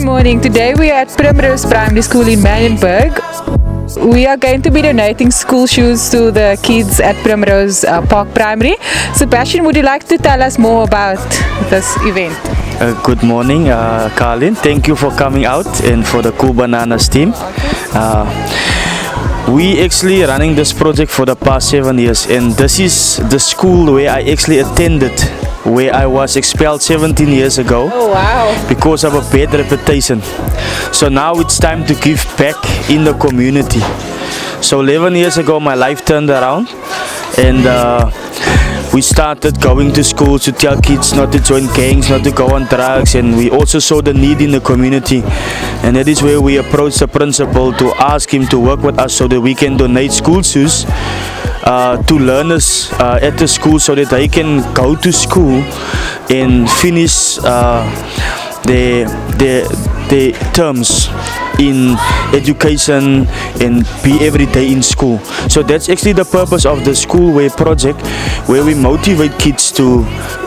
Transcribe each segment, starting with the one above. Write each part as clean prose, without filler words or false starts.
morning. Today we are at Primrose Primary School in Marienburg. We are going to be donating school shoes to the kids at Primrose Park Primary. Sebastian, would you like to tell us more about this event? Good morning, Carlin. Thank you for coming out and for the Cool Bananas team. We actually running this project for the past 7 years, and this is the school where I actually attended, where I was expelled 17 years ago. Oh wow! Because of a bad reputation. So now it's time to give back in the community. So 11 years ago my life turned around, and we started going to schools to tell kids not to join gangs, not to go on drugs, and we also saw the need in the community, and that is where we approached the principal to ask him to work with us so that we can donate school shoes to learners at the school, so that they can go to school and finish their terms in education and be every day in school. So that's actually the purpose of the School Way project, where we motivate kids to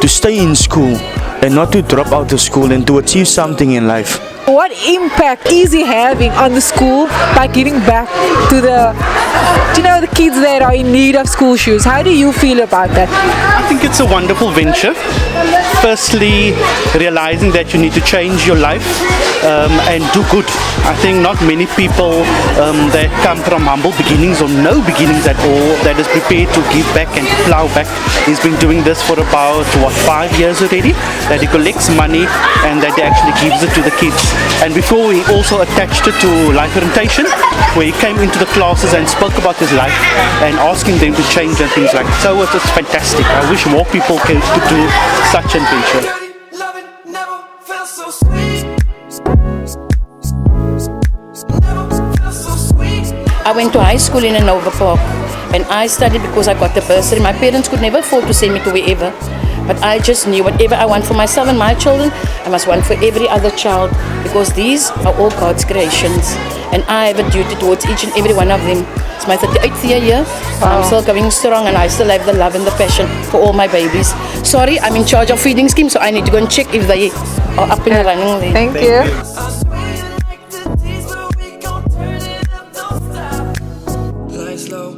stay in school and not to drop out of school and to achieve something in life. What impact is he having on the school by giving back to the kids that are in need of school shoes? How do you feel about that? I think it's a wonderful venture. Firstly, realizing that you need to change your life and do good. I think not many people that come from humble beginnings or no beginnings at all that is prepared to give back and to plow back. He's been doing this for about 5 years already, that he collects money and that he actually gives it to the kids. And before, he also attached it to life orientation, where he came into the classes and spoke about his life and asking them to change and things like that. So it was fantastic. I wish more people could do such an adventure. I went to high school in Nova Park, and I studied because I got the bursary. My parents could never afford to send me to wherever, but I just knew whatever I want for myself and my children, I must want for every other child, because these are all God's creations, and I have a duty towards each and every one of them. It's my 38th year. Wow. I'm still going strong, and I still have the love and the passion for all my babies. Sorry, I'm in charge of feeding scheme, so I need to go and check if they are up and running. Thank you.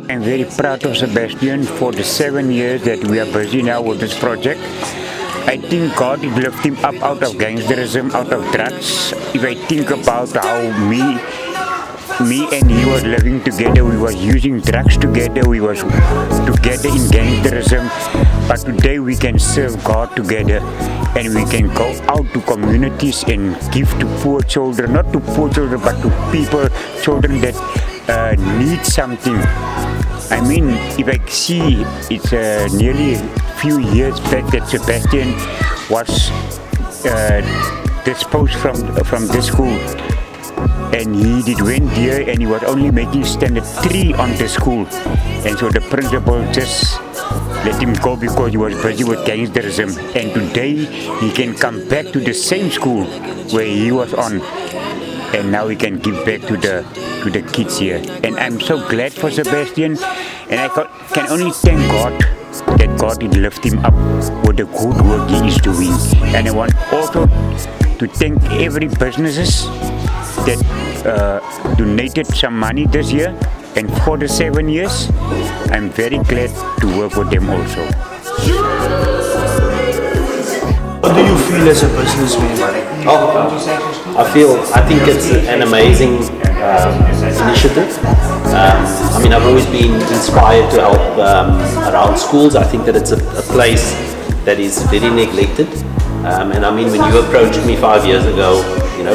I'm very proud of Sebastian for the 7 years that we are busy now with this project. I think God will lift him up out of gangsterism, out of drugs. If I think about how me and he was living together, we were using drugs together, we was together in gangsterism, but today we can serve God together, and we can go out to communities and give to poor children, not to poor children, but to people, children that need something. I mean, if I see, it's nearly a few years back that Sebastian was disposed from this school, and he went there, and he was only making standard 3 on the school, and so the principal just let him go because he was busy with gangsterism, and today he can come back to the same school where he was on, and now he can give back to the kids here. And I'm so glad for Sebastian, and I can only thank God that God will lift him up with the good work he is doing. And I want also to thank every businesses that donated some money this year, and for the 7 years I'm very glad to work with them also. What do you feel as a businessman? I think it's an amazing initiative. I mean, I've always been inspired to help around schools. I think that it's a place that is very neglected. And I mean, when you approached me 5 years ago,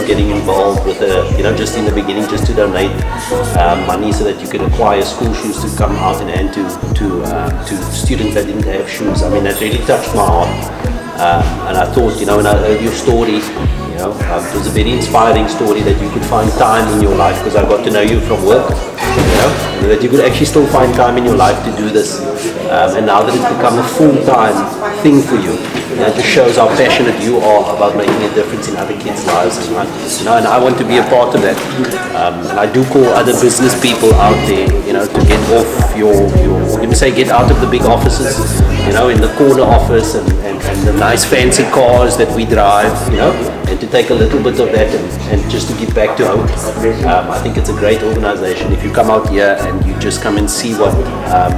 getting involved with just in the beginning, just to donate money so that you could acquire school shoes to come out and hand to students that didn't have shoes. I mean, that really touched my heart. And I thought, when I heard your story, it was a very inspiring story that you could find time in your life, because I got to know you from work, that you could actually still find time in your life to do this. And now that it's become a full-time thing for you, it just shows how passionate you are about making a difference in other kids' lives. And I want to be a part of that. And I do call other business people out there, to get off let me say, get out of the big offices, in the corner office and the nice fancy cars that we drive, and to take a little bit of that and just to give back to H.O.P.E. I think it's a great organization. If you come out here and you just come and see what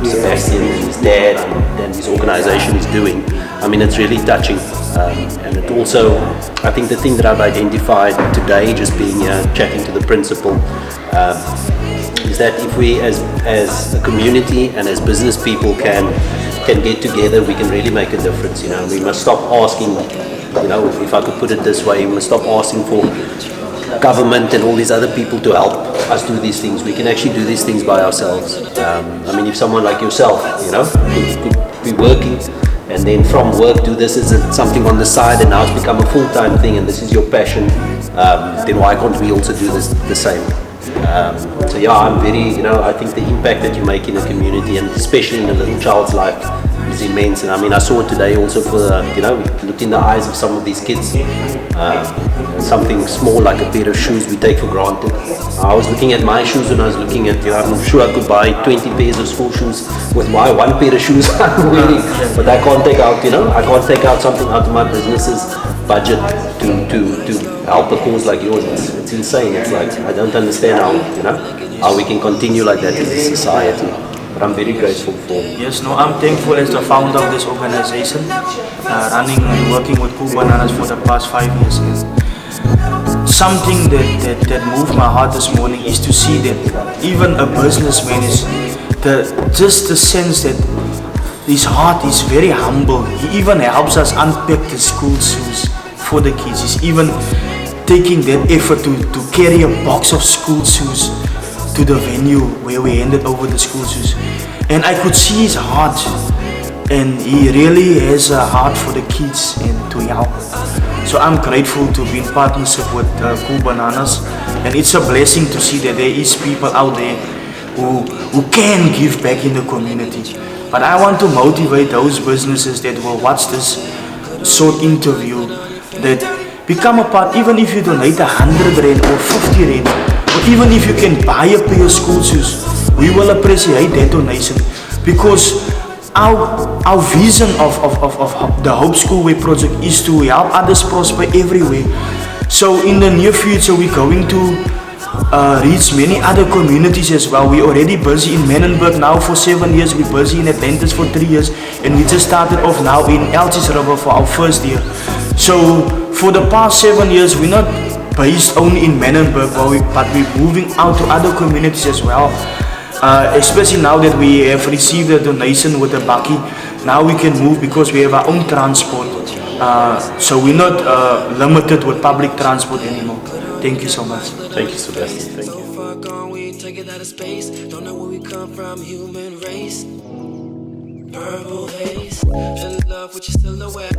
Sebastian and his dad and his organization is doing, it's really touching. And it also, I think the thing that I've identified today, just being here, chatting to the principal, is that if we as a community and as business people can get together, we can really make a difference. We must stop asking, if I could put it this way, we must stop asking for government and all these other people to help us do these things. We can actually do these things by ourselves. If someone like yourself, could be working and then from work do this as something on the side, and now it's become a full-time thing and this is your passion, then why can't we also do this the same? I'm very, I think the impact that you make in a community, and especially in a little child's life, is immense. And I saw it today also for look in the eyes of some of these kids. Something small like a pair of shoes we take for granted. I was looking at my shoes and I was looking at, I'm sure I could buy 20 pairs of school shoes with my one pair of shoes I'm wearing, but I can't take out something out of my business's budget to help a cause like yours. It's insane. It's like, I don't understand how we can continue like that as a society. But I'm very grateful for. Yes, I'm thankful as the founder of this organization, running and working with Cool Bananas for the past 5 years. Something that moved my heart this morning is to see that even a businessman is just the sense that his heart is very humble. He even helps us unpack the school shoes for the kids. He's even taking that effort to carry a box of school shoes to the venue where we handed over the school shoes. And I could see his heart, and he really has a heart for the kids and to help. So I'm grateful to be in partnership with Cool Bananas, and it's a blessing to see that there is people out there who can give back in the community. But I want to motivate those businesses that will watch this short interview, that become a part, even if you donate 100 Rand or 50 Rand, or even if you can buy a pair of school shoes, we will appreciate that donation, because our vision of the H.O.P.E Schoolway project is to help others prosper everywhere. So in the near future we're going to reach many other communities as well. We're already busy in Menenberg now for 7 years, we're busy in Atlantis for 3 years, and we just started off now in Elches River for our first year. So for the past 7 years we're not based only in Menenberg, but we're moving out to other communities as well. Especially now that we have received a donation with the Buccaneer, now we can move because we have our own transport. So we're not limited with public transport anymore. Thank you so much. Thank you, Sebastian. Thank you. So far gone, we take it out of space. Don't know where we come from, human race. Purple haze, feel love, but you're still aware.